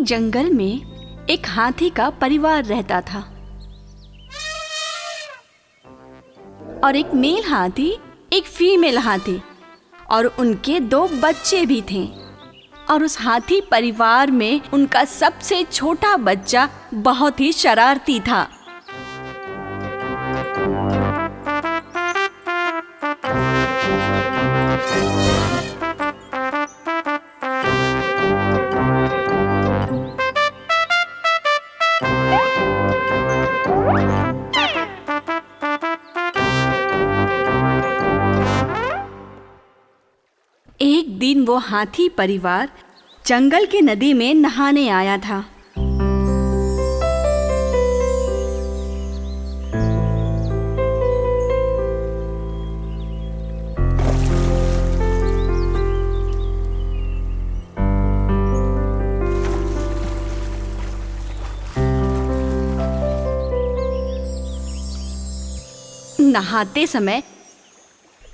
जंगल में एक हाथी का परिवार रहता था और एक मेल हाथी, एक फीमेल हाथी और उनके 2 बच्चे भी थे। और उस हाथी परिवार में उनका सबसे छोटा बच्चा बहुत ही शरारती था। एक दिन वो हाथी परिवार जंगल के नदी में नहाने आया था। नहाते समय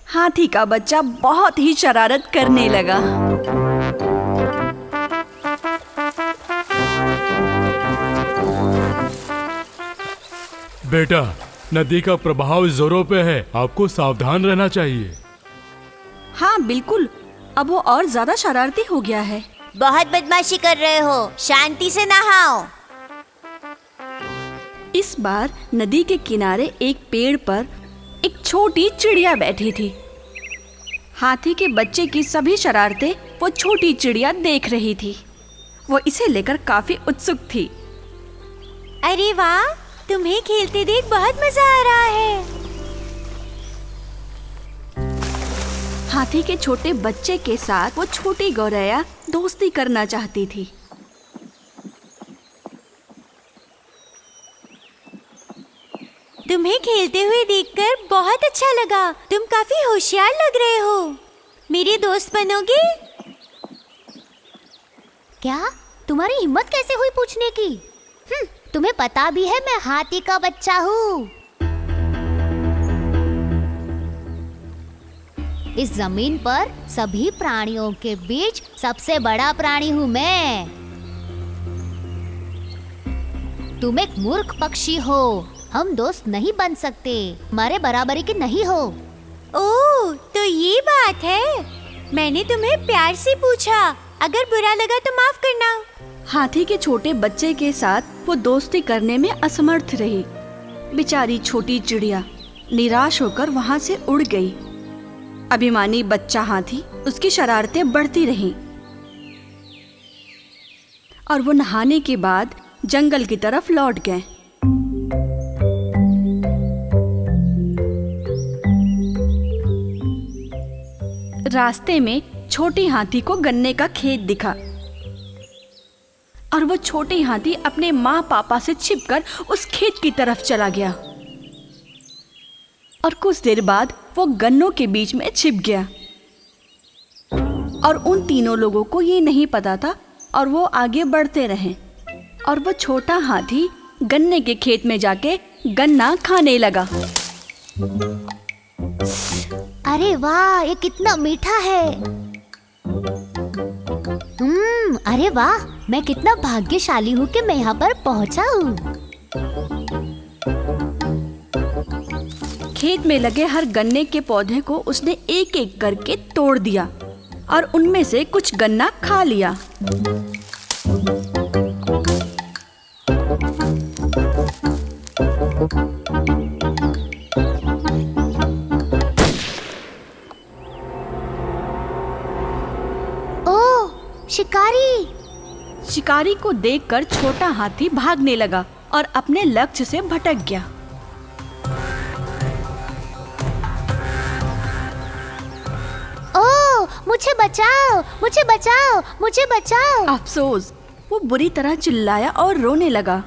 हाथी का बच्चा बहुत ही शरारत करने लगा। बेटा, नदी का प्रभाव जोरों पे है, आपको सावधान रहना चाहिए। हाँ बिल्कुल, अब वो और ज्यादा शरारती हो गया है। बहुत बदमाशी कर रहे हो, शांति से नहाओ। इस बार नदी के किनारे एक पेड़ पर एक छोटी चिड़िया बैठी थी। हाथी के बच्चे की सभी शरारतें वो छोटी चिड़िया देख रही थी। वो इसे लेकर काफी उत्सुक थी। अरे वाह, तुम्हें खेलते देख बहुत मजा आ रहा है। हाथी के छोटे बच्चे के साथ वो छोटी गौरैया दोस्ती करना चाहती थी। तुम्हें खेलते हुए देखकर बहुत अच्छा लगा। तुम काफी होशियार लग रहे हो। मेरे दोस्त बनोगे? क्या? तुम्हारी हिम्मत कैसे हुई पूछने की? तुम्हें पता भी है मैं हाथी का बच्चा हूँ। इस जमीन पर सभी प्राणियों के बीच सबसे बड़ा प्राणी हूँ मैं। तुम एक मूर्ख पक्षी हो, हम दोस्त नहीं बन सकते, हमारे बराबरी के नहीं हो। ओह, तो ये बात है। मैंने तुम्हें प्यार से पूछा, अगर बुरा लगा तो माफ करना। हाथी के छोटे बच्चे के साथ वो दोस्ती करने में असमर्थ रही। बेचारी छोटी चिड़िया निराश होकर वहाँ से उड़ गई। अभिमानी बच्चा हाथी, उसकी शरारतें बढ़ती रहीं और वो नहाने के बाद जंगल की तरफ लौट गए। रास्ते में छोटी हाथी को गन्ने का खेत दिखा और वो छोटी हाथी अपने माँ पापा से छिपकर उस खेत की तरफ चला गया और कुछ देर बाद वो गन्नों के बीच में छिप गया और उन तीनों लोगों को ये नहीं पता था और वो आगे बढ़ते रहे और वो छोटा हाथी गन्ने के खेत में जाके गन्ना खाने लगा। अरे वाह, ये कितना मीठा है। अरे वाह, मैं कितना भाग्यशाली हूँ कि मैं यहाँ पर पहुँचा हूँ। खेत में लगे हर गन्ने के पौधे को उसने एक एक करके तोड़ दिया और उनमें से कुछ गन्ना खा लिया। शिकारी को देखकर छोटा हाथी भागने लगा और अपने लक्ष्य से भटक गया। ओह, मुझे बचाओ, मुझे बचाओ, मुझे बचाओ। अफसोस, वो बुरी तरह चिल्लाया और रोने लगा।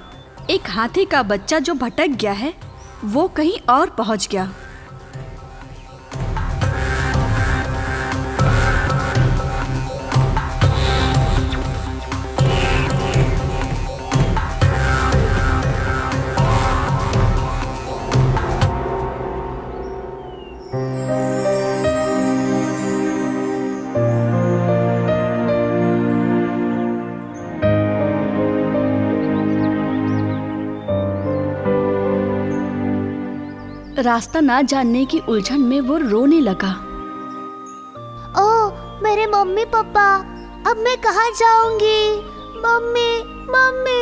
एक हाथी का बच्चा जो भटक गया है, वो कहीं और पहुंच गया। रास्ता ना जानने की उलझन में वो रोने लगा। ओह मेरे मम्मी पापा, अब मैं कहाँ जाऊंगी? Mummy mummy.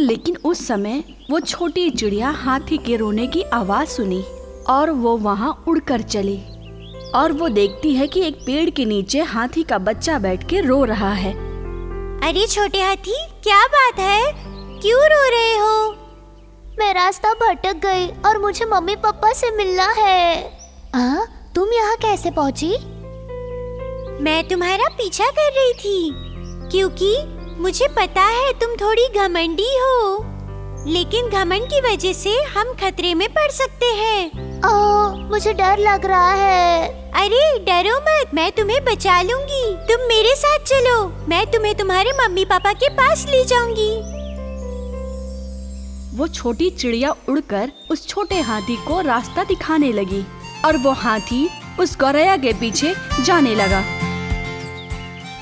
लेकिन उस समय वो छोटी चिड़िया हाथी के रोने की आवाज सुनी और वो वहाँ उड़कर चली और वो देखती है कि एक पेड़ के नीचे हाथी का बच्चा बैठ के रो रहा है। अरे छोटे हाथी, क्या बात है? क्यों रो रहे हो? मैं रास्ता भटक गई और मुझे मम्मी पापा से मिलना है। तुम यहाँ कैसे पहुँची? मैं तुम्हारा पीछा कर रही थी क्योंकि मुझे पता है तुम थोड़ी घमंडी हो, लेकिन घमंड की वजह से हम खतरे में पड़ सकते हैं। मुझे डर लग रहा है। अरे डरो मत, मैं तुम्हें बचा लूंगी। तुम मेरे साथ चलो, मैं तुम्हें तुम्हारे मम्मी पापा के पास ले जाऊंगी। वो छोटी चिड़िया उड़कर उस छोटे हाथी को रास्ता दिखाने लगी और वो हाथी उस गौरैया के पीछे जाने लगा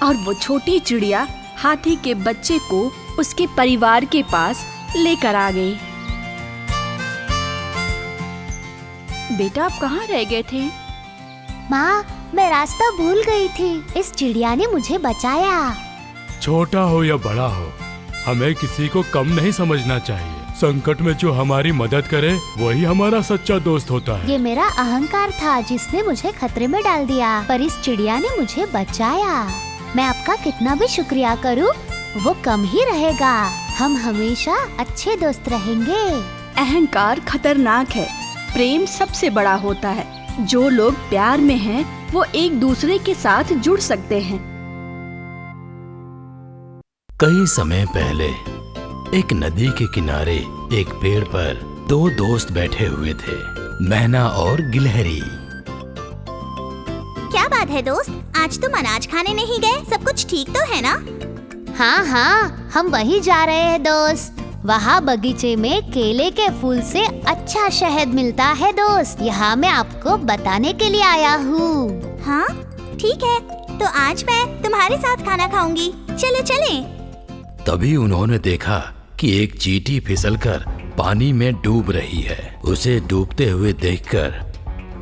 और वो छोटी चिड़िया हाथी के बच्चे को उसके परिवार के पास लेकर आ गई। बेटा, आप कहाँ रह गए थे? माँ, मैं रास्ता भूल गई थी। इस चिड़िया ने मुझे बचाया। छोटा हो या बड़ा हो, हमें किसी को कम नहीं समझना चाहिए। संकट में जो हमारी मदद करे वही हमारा सच्चा दोस्त होता है। ये मेरा अहंकार था जिसने मुझे खतरे में डाल दिया, पर इस चिड़िया ने मुझे बचाया। मैं आपका कितना भी शुक्रिया करूं, वो कम ही रहेगा। हम हमेशा अच्छे दोस्त रहेंगे। अहंकार खतरनाक है, प्रेम सबसे बड़ा होता है। जो लोग प्यार में हैं, वो एक दूसरे के साथ जुड़ सकते हैं। कई समय पहले एक नदी के किनारे एक पेड़ पर दो दोस्त बैठे हुए थे, मैना और गिलहरी। क्या बात है दोस्त, आज तुम अनाज खाने नहीं गए? सब कुछ ठीक तो है ना? हाँ हाँ, हम वही जा रहे हैं दोस्त। वहाँ बगीचे में केले के फूल से अच्छा शहद मिलता है दोस्त। यहाँ मैं आपको बताने के लिए आया हूँ। हाँ ठीक है, तो आज मैं तुम्हारे साथ खाना खाऊंगी। चलो चलें। तभी उन्होंने देखा कि एक चींटी फिसलकर पानी में डूब रही है। उसे डूबते हुए देखकर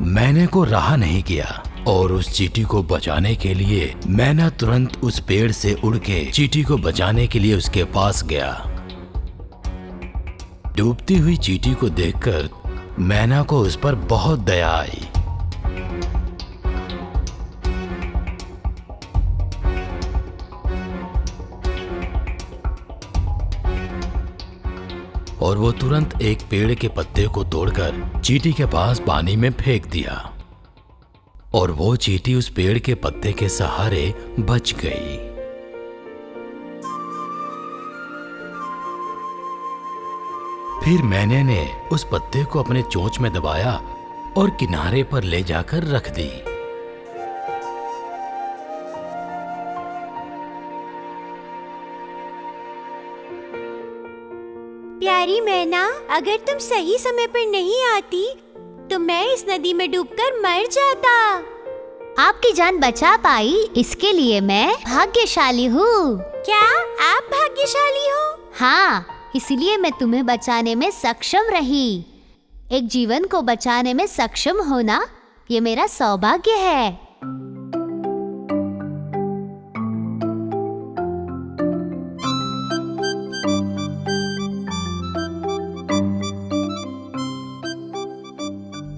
मैने को रहा नहीं किया और उस चींटी को बचाने के लिए मैना तुरंत उस पेड़ से उड़ के चींटी को बचाने के लिए उसके पास गया। डूबती हुई चींटी को देखकर मैना को उस पर बहुत दया आई। और वो तुरंत एक पेड़ के पत्ते को तोड़कर चींटी के पास पानी में फेंक दिया और वो चींटी उस पेड़ के पत्ते के सहारे बच गई। फिर मैने ने उस पत्ते को अपने चोंच में दबाया और किनारे पर ले जाकर रख दी। प्यारी मैना, अगर तुम सही समय पर नहीं आती तो मैं इस नदी में डूबकर मर जाता। आपकी जान बचा पाई, इसके लिए मैं भाग्यशाली हूँ। क्या आप भाग्यशाली हो? हाँ, इसलिए मैं तुम्हें बचाने में सक्षम रही। एक जीवन को बचाने में सक्षम होना ये मेरा सौभाग्य है।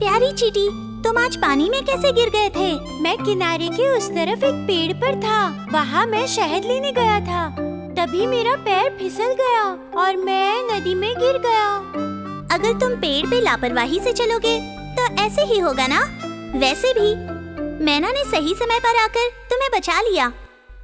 प्यारी चींटी, तुम आज पानी में कैसे गिर गए थे? मैं किनारे के उस तरफ एक पेड़ पर था, वहाँ मैं शहद लेने गया था। तभी मेरा पैर फिसल गया और मैं नदी में गिर गया। अगर तुम पेड़ पे लापरवाही से चलोगे तो ऐसे ही होगा ना? वैसे भी मैना ने सही समय पर आकर तुम्हें बचा लिया,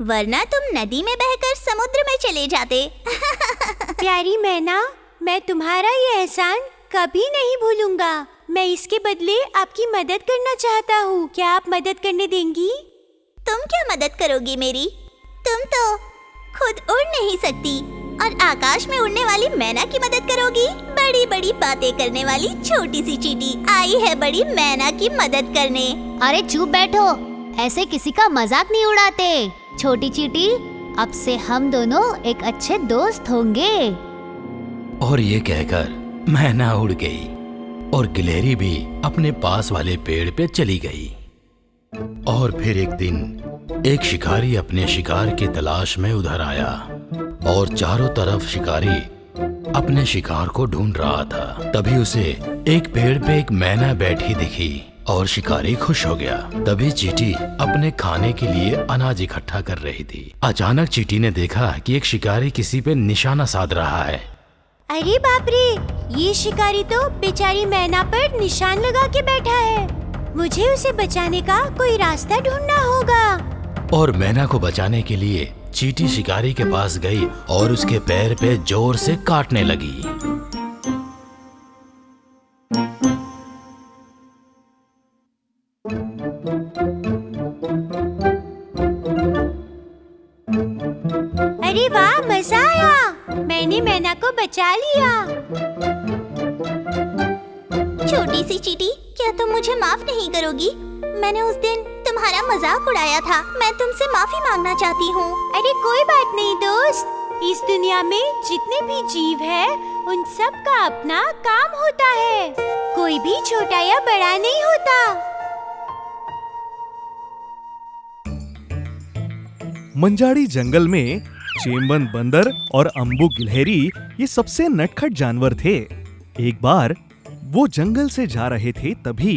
वरना तुम नदी में बहकर समुद्र में चले जाते। प्यारी मैना, मैं तुम्हारा ये एहसान कभी नहीं भूलूंगा। मैं इसके बदले आपकी मदद करना चाहता हूँ। क्या आप मदद करने देंगी? तुम क्या मदद करोगी मेरी? तुम तो खुद उड़ नहीं सकती और आकाश में उड़ने वाली मैना की मदद करोगी? बड़ी बड़ी बातें करने वाली छोटी सी चींटी आई है बड़ी मैना की मदद करने। अरे चुप बैठो, ऐसे किसी का मजाक नहीं उड़ाते। छोटी चींटी, अब से हम दोनों एक अच्छे दोस्त होंगे। और ये कहकर मैना उड़ गई और गिलहरी भी अपने पास वाले पेड़ पे चली गई। और फिर एक दिन एक शिकारी अपने शिकार की तलाश में उधर आया और चारों तरफ शिकारी अपने शिकार को ढूंढ रहा था। तभी उसे एक पेड़ पे एक मैना बैठी दिखी और शिकारी खुश हो गया। तभी चींटी अपने खाने के लिए अनाज इकट्ठा कर रही थी। अचानक चींटी ने देखा कि एक शिकारी किसी पे निशाना साध रहा है। अरे बाप रे, ये शिकारी तो बेचारी मैना पर निशान लगा के बैठा है। मुझे उसे बचाने का कोई रास्ता ढूंढना होगा। और मैना को बचाने के लिए चींटी शिकारी के पास गई और उसके पैर पे जोर से काटने लगी। अरे वाह, मजा आया। मैंने मैना को बचा लिया। छोटी सी चींटी, क्या तुम मुझे माफ नहीं करोगी? मैंने उस दिन तुम्हारा मजाक उड़ाया था। मैं तुमसे माफी मांगना चाहती हूँ। अरे कोई बात नहीं दोस्त। इस दुनिया में जितने भी जीव हैं, उन सब का अपना काम होता है। कोई भी छोटा या बड़ा नहीं होता। मंजाड़ी जंगल में चेम्बन बंदर और अम्बू गिलहरी ये सबसे नटखट जानवर थे। एक बार वो जंगल से जा रहे थे, तभी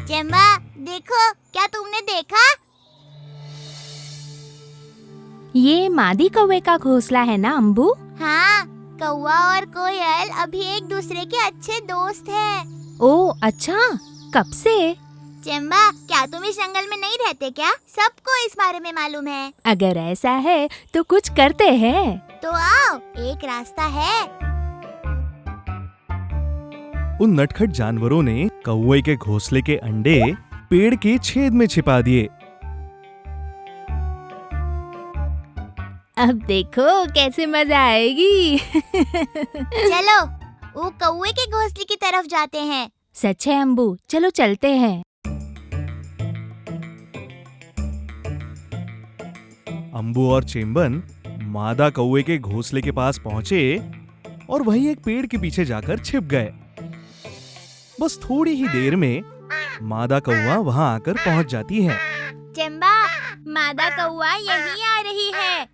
चेम्बा, देखो, क्या तुमने देखा? ये मादी कौवे का घोंसला है ना अम्बू? हाँ, कौवा और कोयल अभी एक दूसरे के अच्छे दोस्त हैं। ओह अच्छा, कब से? चेम्बा, क्या तुम इस जंगल में नहीं रहते क्या? सबको इस बारे में मालूम है। अगर ऐसा है तो कुछ करते हैं। तो आओ, एक रास्ता है। उन नटखट जानवरों ने कौवे के घोंसले के अंडे पेड़ के छेद में छिपा दिए। अब देखो कैसे मजा आएगी। चलो, वो कौवे के घोंसले की तरफ जाते हैं। सच है अम्बू, चलो चलते हैं। अम्बू और चेम्बन मादा कौवे के घोंसले के पास पहुंचे और वहीं एक पेड़ के पीछे जाकर छिप गए। बस थोड़ी ही देर में मादा कौवा वहां आकर पहुंच जाती है। चेम्बा, मादा कौवा यहीं आ रही है।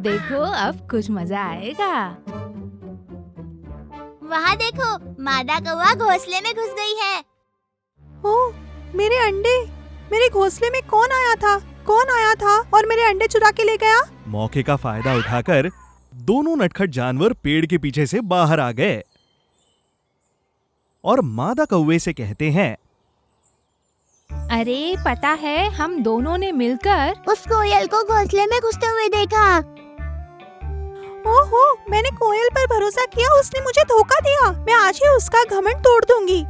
देखो अब कुछ मजा आएगा। वहाँ देखो, मादा कौवा घोंसले में घुस गई है। ओह, मेरे अंडे! मेरे घोंसले में कौन आया था? कौन आया था और मेरे अंडे चुरा के ले गया? मौके का फायदा उठाकर दोनों नटखट जानवर पेड़ के पीछे से बाहर आ गए और मादा कौवे से कहते हैं, अरे पता है, हम दोनों ने मिलकर उस कोयल को घोंसले में घुसते हुए देखा। ओहो, मैंने कोयल पर भरोसा किया, उसने मुझे धोखा दिया। मैं आज ही उसका घमंड तोड़ दूंगी।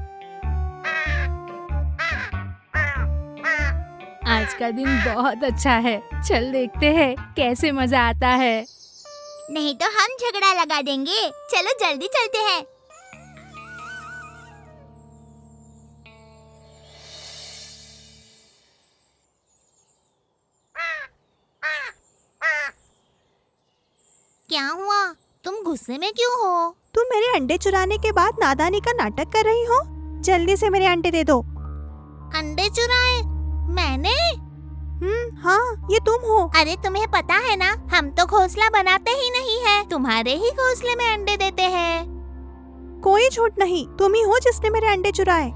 आज का दिन बहुत अच्छा है। चल देखते हैं कैसे मजा आता है। नहीं तो हम झगड़ा लगा देंगे। चलो जल्दी चलते हैं। क्या हुआ? तुम गुस्से में क्यों हो? तुम मेरे अंडे चुराने के बाद नादानी का नाटक कर रही हो। जल्दी से मेरे अंडे दे दो। अंडे चुराए? मैंने? हाँ, ये तुम हो। अरे तुम्हें पता है ना, हम तो घोंसला बनाते ही नहीं है, तुम्हारे ही घोंसले में अंडे देते हैं। कोई झूठ नहीं, तुम ही हो जिसने मेरे अंडे चुराए।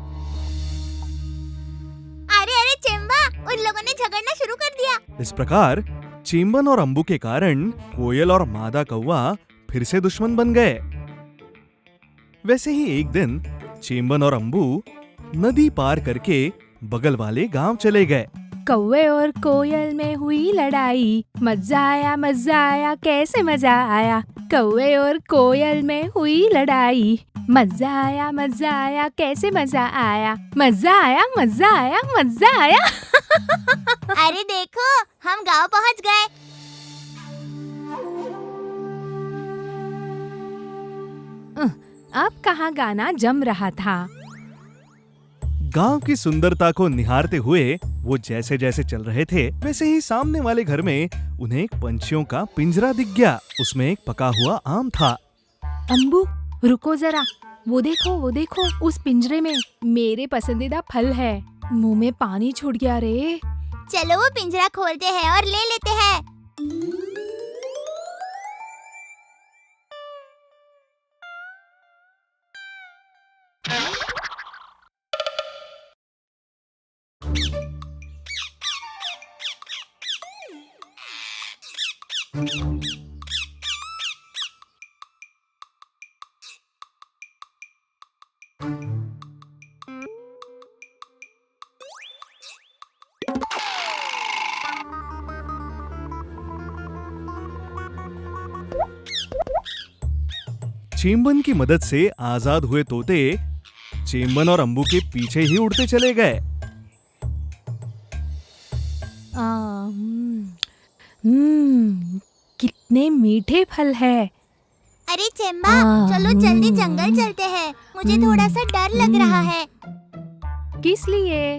अरे अरे चेम्बा, उन लोगों ने झगड़ना शुरू कर दिया। इस प्रकार चेम्बन और अम्बू के कारण कोयल और मादा कौवा फिर से दुश्मन बन गए। वैसे ही एक दिन चेम्बन और अम्बू नदी पार करके बगल वाले गांव चले गए। कौवे और कोयल में हुई लड़ाई। मजा आया, कैसे मजा आया। कौवे और कोयल में हुई लड़ाई। मजा आया, कैसे मजा आया। मजा आया। अरे देखो, हम गांव पहुंच गए। अब कहाँ गाना जम रहा था। गांव की सुंदरता को निहारते हुए वो जैसे जैसे चल रहे थे, वैसे ही सामने वाले घर में उन्हें एक पंछियों का पिंजरा दिख गया। उसमें एक पका हुआ आम था। अम्बू रुको जरा, वो देखो उस पिंजरे में मेरे पसंदीदा फल है। मुंह में पानी छूट गया रे। चलो वो पिंजरा खोलते हैं और ले लेते हैं। चेम्बन की मदद से आजाद हुए तोते चेम्बन और अम्बू के पीछे ही उड़ते चले गए। कितने मीठे फल है। अरे चेम्बा, चलो जल्दी जंगल चलते हैं। मुझे थोड़ा सा डर लग रहा है। किस लिए?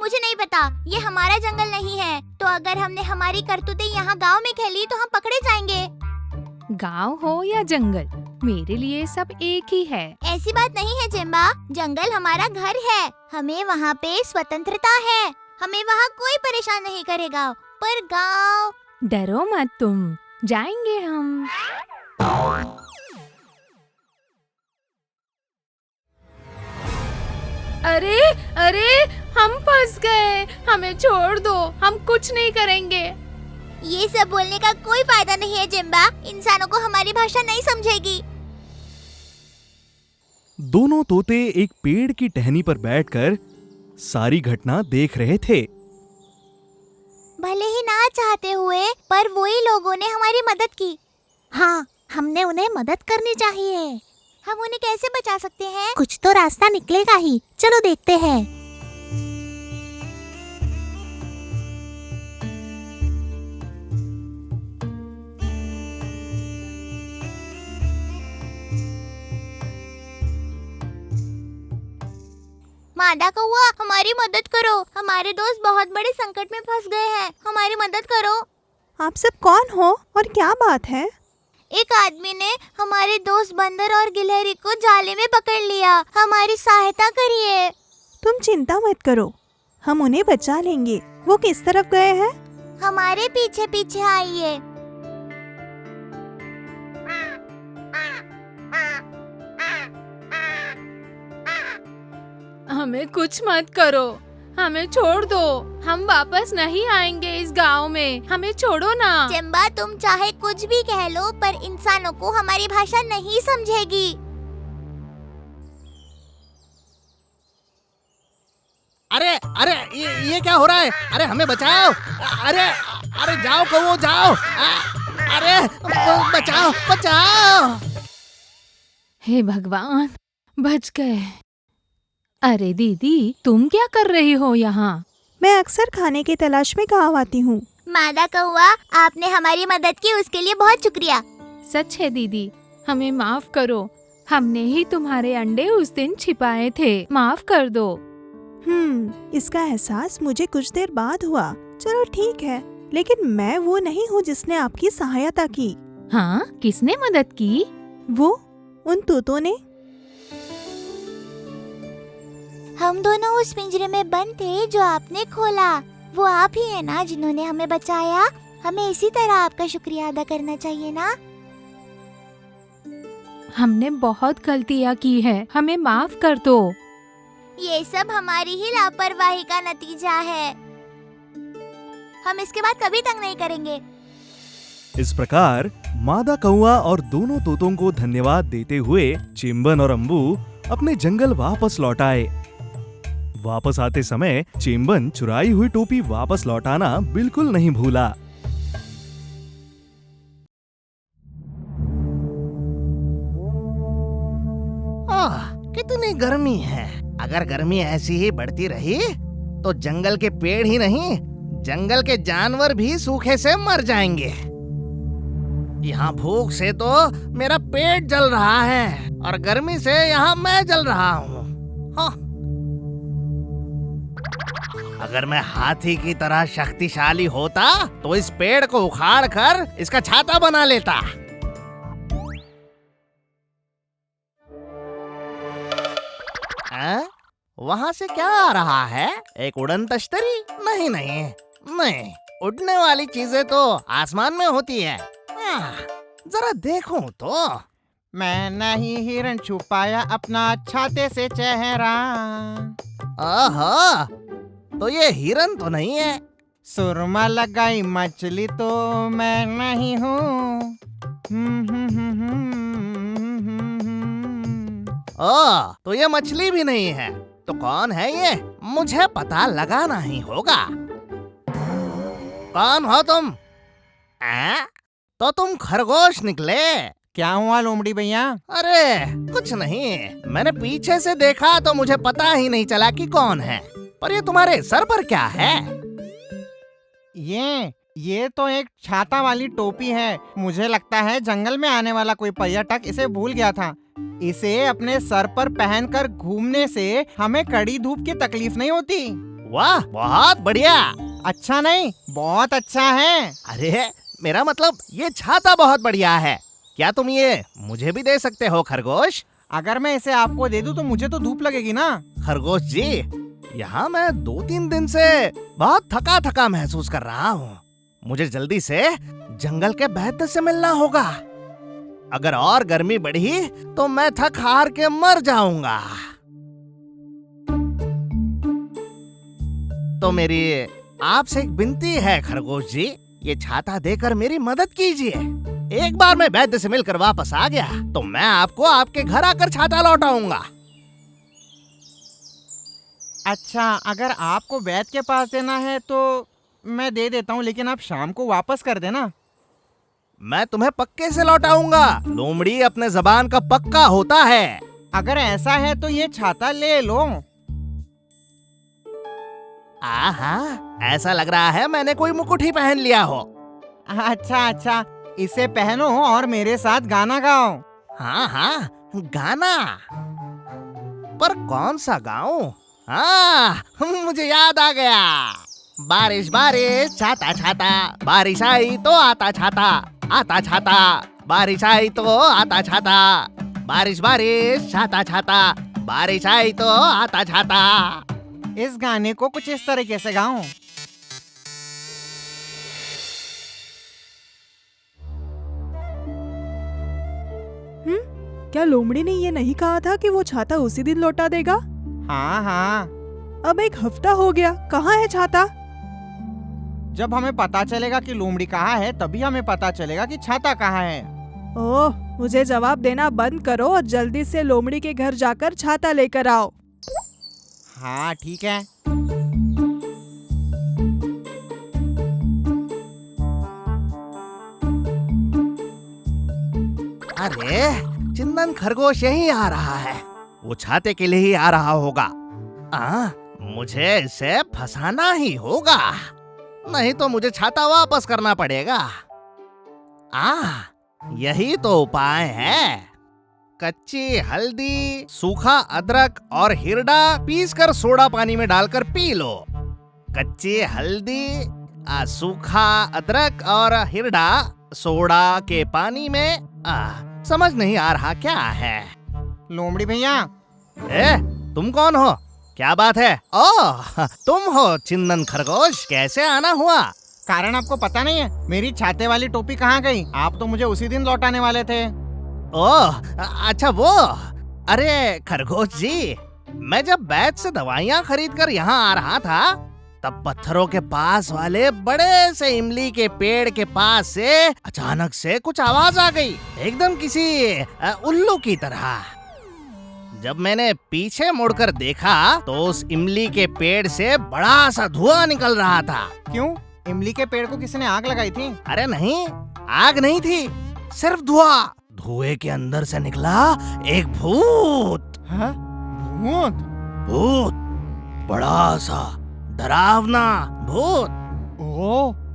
मुझे नहीं पता, ये हमारा जंगल नहीं है। तो अगर हमने हमारी करतूतें यहाँ गांव में खेली तो हम पकड़े जाएंगे। गांव हो या जंगल, मेरे लिए सब एक ही है। ऐसी बात नहीं है चेम्बा, जंगल हमारा घर है। हमें वहाँ पे स्वतंत्रता है। हमें वहाँ कोई परेशान नहीं करेगा। पर गांव, डरो मत तुम, जाएंगे हम। अरे अरे, हम फंस गए। हमें छोड़ दो, हम कुछ नहीं करेंगे। ये सब बोलने का कोई फायदा नहीं है चेम्बा। इंसानों को हमारी भाषा नहीं समझेगी। दोनों तोते एक पेड़ की टहनी पर बैठकर सारी घटना देख रहे थे। भले ही ना चाहते हुए, पर वही लोगों ने हमारी मदद की। हाँ, हमने उन्हें मदद करनी चाहिए। हम उन्हें कैसे बचा सकते हैं? कुछ तो रास्ता निकलेगा ही। चलो देखते हैं। मादा कौवा, हमारी मदद करो। हमारे दोस्त बहुत बड़े संकट में फंस गए हैं। हमारी मदद करो। आप सब कौन हो और क्या बात है? एक आदमी ने हमारे दोस्त बंदर और गिलहरी को जाले में पकड़ लिया। हमारी सहायता करिए। तुम चिंता मत करो, हम उन्हें बचा लेंगे। वो किस तरफ गए हैं? हमारे पीछे पीछे आइए। हमें कुछ मत करो, हमें छोड़ दो। हम वापस नहीं आएंगे इस गांव में। हमें छोड़ो ना। चेम्बा, तुम चाहे कुछ भी कह लो, पर इंसानों को हमारी भाषा नहीं समझेगी। अरे अरे, ये क्या हो रहा है? अरे हमें बचाओ। अरे अरे, जाओ कौवो जाओ। अरे बचाओ बचाओ। हे भगवान, बच गए। अरे दीदी, तुम क्या कर रही हो यहाँ? मैं अक्सर खाने की तलाश में गाँव आती हूँ। मादा कौवा, आपने हमारी मदद की, उसके लिए बहुत शुक्रिया। सच है दीदी, हमें माफ करो। हमने ही तुम्हारे अंडे उस दिन छिपाए थे। माफ कर दो। इसका एहसास मुझे कुछ देर बाद हुआ। चलो ठीक है, लेकिन मैं वो नहीं हूँ जिसने आपकी सहायता की। हाँ, किसने मदद की? वो उन तोतों ने। हम दोनों उस पिंजरे में बंद थे जो आपने खोला। वो आप ही है ना जिन्होंने हमें बचाया। हमें इसी तरह आपका शुक्रिया अदा करना चाहिए ना। हमने बहुत गलतियाँ की है, हमें माफ कर दो। ये सब हमारी ही लापरवाही का नतीजा है। हम इसके बाद कभी तंग नहीं करेंगे। इस प्रकार मादा कौवा और दोनों तोतों को धन्यवाद देते हुए चेम्बन और अम्बू अपने जंगल वापस लौट आए। वापस आते समय चेम्बन चुराई हुई टोपी वापस लौटाना बिल्कुल नहीं भूला। कितनी गर्मी है। अगर गर्मी ऐसी ही बढ़ती रही तो जंगल के पेड़ ही नहीं, जंगल के जानवर भी सूखे से मर जाएंगे। यहाँ भूख से तो मेरा पेट जल रहा है और गर्मी से यहाँ मैं जल रहा हूँ। हाँ। अगर मैं हाथी की तरह शक्तिशाली होता तो इस पेड़ को उखाड़ कर इसका छाता बना लेता। वहाँ से क्या आ रहा है? एक उड़न तश्तरी? नहीं नहीं नहीं, उड़ने वाली चीजें तो आसमान में होती है। जरा देखूं तो। मैं नहीं हिरन छुपाया अपना छाते से चेहरा। आहा, तो ये हिरन तो नहीं है। सुरमा लगाई मछली तो मैं नहीं हूँ। तो ये मछली भी नहीं है। तो कौन है ये? मुझे पता लगाना ही होगा। कौन हो तुम? तो तुम खरगोश निकले। क्या हुआ लोमड़ी भैया? अरे कुछ नहीं, मैंने पीछे से देखा तो मुझे पता ही नहीं चला कि कौन है। पर ये तुम्हारे सर पर क्या है? ये तो एक छाता वाली टोपी है। मुझे लगता है जंगल में आने वाला कोई पर्यटक इसे भूल गया था। इसे अपने सर पर पहनकर घूमने से हमें कड़ी धूप की तकलीफ नहीं होती। वाह, बहुत बढ़िया। अच्छा नहीं, बहुत अच्छा है। अरे मेरा मतलब ये छाता बहुत बढ़िया है। क्या तुम ये मुझे भी दे सकते हो खरगोश? अगर मैं इसे आपको दे दूं तो मुझे तो धूप लगेगी ना। खरगोश जी, यहाँ मैं 2-3 दिन से बहुत थका थका महसूस कर रहा हूँ। मुझे जल्दी से जंगल के वैद्य से मिलना होगा। अगर और गर्मी बढ़ी तो मैं थक हार के मर जाऊंगा। तो मेरी आपसे एक विनती है खरगोश जी, ये छाता देकर मेरी मदद कीजिए। एक बार मैं वैद्य से मिलकर वापस आ गया तो मैं आपको आपके घर आकर छाता लौटाऊंगा। अच्छा, अगर आपको वैद्य के पास देना है तो मैं दे देता हूँ, लेकिन आप शाम को वापस कर देना। मैं तुम्हें पक्के से लौटाऊंगा। लोमड़ी अपने जबान का पक्का होता है। अगर ऐसा है तो ये छाता ले लो। आहा, ऐसा लग रहा है मैंने कोई मुकुट ही पहन लिया हो। अच्छा, इसे पहनो और मेरे साथ गाना गाओ। हाँ, गाना। पर कौन सा गाऊं? मुझे याद आ गया। बारिश बारिश छाता छाता, बारिश आई तो आता छाता, आता छाता, बारिश आई तो आता छाता, बारिश बारिश छाता छाता, बारिश आई तो आता छाता। इस गाने को कुछ इस तरीके से गाऊं। क्या लोमड़ी ने ये नहीं कहा था कि वो छाता उसी दिन लौटा देगा? हाँ। अब 1 हफ्ता हो गया, कहाँ है छाता? जब हमें पता चलेगा कि लोमड़ी कहाँ है तभी हमें पता चलेगा कि छाता कहाँ है। ओह, मुझे जवाब देना बंद करो और जल्दी से लोमड़ी के घर जाकर छाता लेकर आओ। हाँ ठीक है। अरे चिंदन खरगोश यही आ रहा है। वो छाते के लिए ही आ रहा होगा। मुझे इसे फंसाना ही होगा, नहीं तो मुझे छाता वापस करना पड़ेगा। यही तो उपाय है। कच्ची हल्दी, सूखा अदरक और हिरडा पीसकर सोडा पानी में डालकर पी लो। कच्ची हल्दी, सूखा अदरक और हिरडा सोडा के पानी में। समझ नहीं आ रहा क्या है। लोमड़ी भैया। तुम कौन हो? क्या बात है? ओह, तुम हो चिंदन खरगोश। कैसे आना हुआ? कारण आपको पता नहीं है? मेरी छाते वाली टोपी कहाँ गई? आप तो मुझे उसी दिन लौटाने वाले थे। ओह, अच्छा वो। अरे खरगोश जी, मैं जब वैद्य से दवाइयाँ खरीद कर यहाँ आ रहा था तब पत्थरों के पास वाले बड़े से इमली के पेड़ के पास से अचानक से कुछ आवाज आ गई, एकदम किसी उल्लू की तरह। जब मैंने पीछे मुड़कर देखा तो उस इमली के पेड़ से बड़ा सा धुआं निकल रहा था। क्यों? इमली के पेड़ को किसी ने आग लगाई थी? अरे नहीं, आग नहीं थी, सिर्फ धुआं। धुएं के अंदर से निकला एक भूत। भूत? भूत, बड़ा सा डरावना भूत।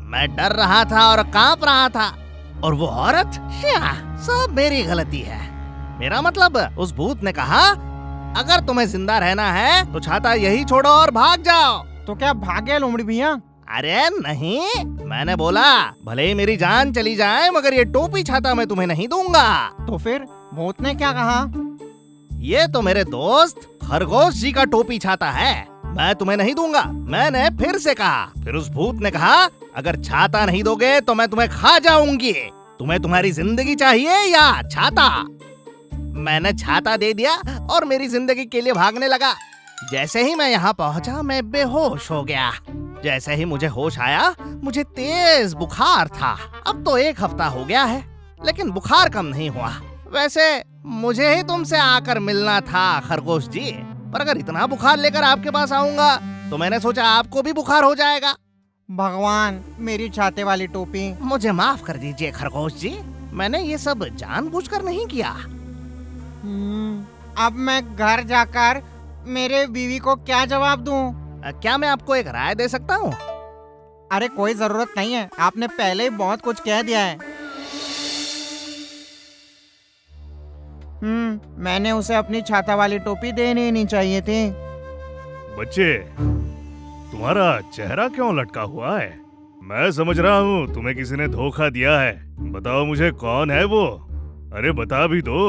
मैं डर रहा था और कांप रहा था। और वो औरत, सब मेरी गलती है। मेरा मतलब, उस भूत ने कहा, अगर तुम्हें जिंदा रहना है तो छाता यही छोड़ो और भाग जाओ। तो क्या भाग गया लोमड़ी भैया? अरे नहीं, मैंने बोला भले ही मेरी जान चली जाए मगर ये टोपी छाता मैं तुम्हें नहीं दूंगा। तो फिर भूत ने क्या कहा? ये तो मेरे दोस्त खरगोश जी का टोपी छाता है, मैं तुम्हें नहीं दूंगा। मैंने फिर से कहा। फिर उस भूत ने कहा अगर छाता नहीं दोगे तो मैं तुम्हें खा जाऊंगी। तुम्हें तुम्हारी जिंदगी चाहिए या छाता? मैंने छाता दे दिया और मेरी जिंदगी के लिए भागने लगा। जैसे ही मैं यहाँ पहुँचा मैं बेहोश हो गया। जैसे ही मुझे होश आया मुझे तेज बुखार था। अब तो 1 हफ्ता हो गया है लेकिन बुखार कम नहीं हुआ। वैसे मुझे ही तुमसे आकर मिलना था खरगोश जी, पर अगर इतना बुखार लेकर आपके पास आऊंगा तो मैंने सोचा आपको भी बुखार हो जाएगा। भगवान, मेरी छाते वाली टोपी। मुझे माफ कर दीजिए खरगोश जी, मैंने ये सब जानबूझकर नहीं किया। अब मैं घर जाकर मेरे बीवी को क्या जवाब दूं? क्या मैं आपको एक राय दे सकता हूँ? अरे कोई जरूरत नहीं है, आपने पहले ही बहुत कुछ कह दिया है। मैंने उसे अपनी छाता वाली टोपी देनी ही नहीं चाहिए थी। बच्चे, तुम्हारा चेहरा क्यों लटका हुआ है? मैं समझ रहा हूँ तुम्हें किसी ने धोखा दिया है। बताओ मुझे कौन है वो? अरे बता भी दो।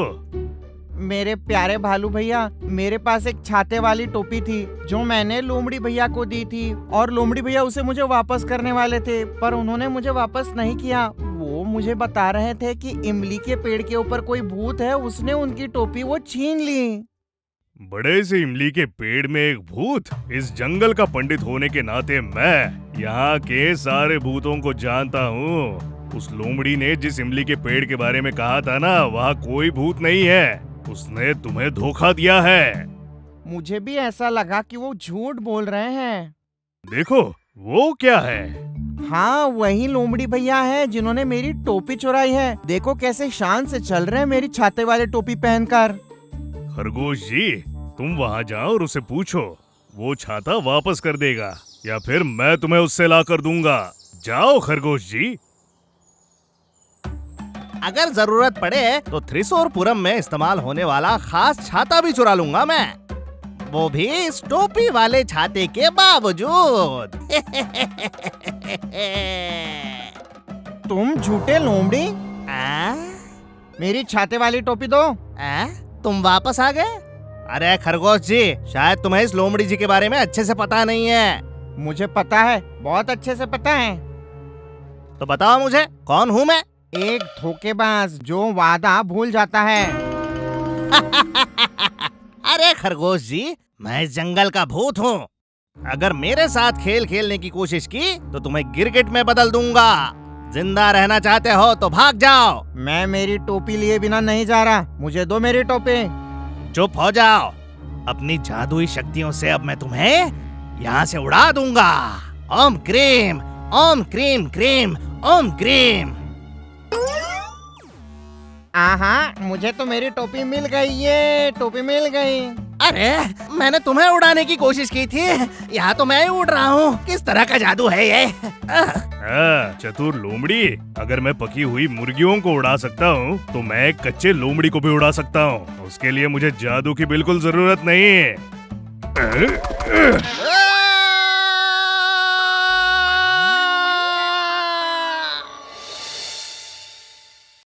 मेरे प्यारे भालू भैया, मेरे पास एक छाते वाली टोपी थी जो मैंने लोमड़ी भैया को दी थी और लोमड़ी भैया उसे मुझे वापस करने वाले थे, पर उन्होंने मुझे वापस नहीं किया। वो मुझे बता रहे थे कि इमली के पेड़ के ऊपर कोई भूत है, उसने उनकी टोपी वो छीन ली। बड़े से इमली के पेड़ में एक भूत? इस जंगल का पंडित होने के नाते मैं यहाँ के सारे भूतों को जानता हूँ। उस लोमड़ी ने जिस इमली के पेड़ के बारे में कहा था ना, वहाँ कोई भूत नहीं है। उसने तुम्हें धोखा दिया है। मुझे भी ऐसा लगा कि वो झूठ बोल रहे हैं। देखो वो क्या है? हाँ, वही लोमड़ी भैया है जिन्होंने मेरी टोपी चुराई है। देखो कैसे शान से चल रहे हैं मेरी छाते वाले टोपी पहनकर। खरगोश जी, तुम वहाँ जाओ और उसे पूछो, वो छाता वापस कर देगा या फिर मैं तुम्हें उससे ला कर दूंगा। जाओ खरगोश जी। अगर जरूरत पड़े तो त्रिशूरपुरम में इस्तेमाल होने वाला खास छाता भी चुरा लूंगा मैं, वो भी इस टोपी वाले छाते के बावजूद। तुम झूठे लोमड़ी। मेरी छाते वाली टोपी दो। तुम वापस आ गए? अरे खरगोश जी, शायद तुम्हें इस लोमड़ी जी के बारे में अच्छे से पता नहीं है। मुझे पता है, बहुत अच्छे से पता है। तो बताओ मुझे, कौन हूँ मैं? एक धोखेबाज जो वादा भूल जाता है। अरे खरगोश जी, मैं इस जंगल का भूत हूँ। अगर मेरे साथ खेल खेलने की कोशिश की तो तुम्हें गिरगिट में बदल दूंगा। जिंदा रहना चाहते हो तो भाग जाओ। मैं मेरी टोपी लिए बिना नहीं जा रहा, मुझे दो मेरी टोपी। चुप हो जाओ। अपनी जादुई शक्तियों से अब मैं तुम्हें यहाँ से उड़ा दूंगा। ओम क्रीम, ओम क्रीम क्रीम, ओम क्रीम। आहा, मुझे तो मेरी टोपी मिल गई, ये टोपी मिल गई। अरे मैंने तुम्हें उड़ाने की कोशिश की थी, यहाँ तो मैं ही उड़ रहा हूँ। किस तरह का जादू है ये? चतुर लोमड़ी, अगर मैं पकी हुई मुर्गियों को उड़ा सकता हूँ तो मैं एक कच्चे लोमड़ी को भी उड़ा सकता हूँ। उसके लिए मुझे जादू की बिल्कुल जरूरत नहीं है।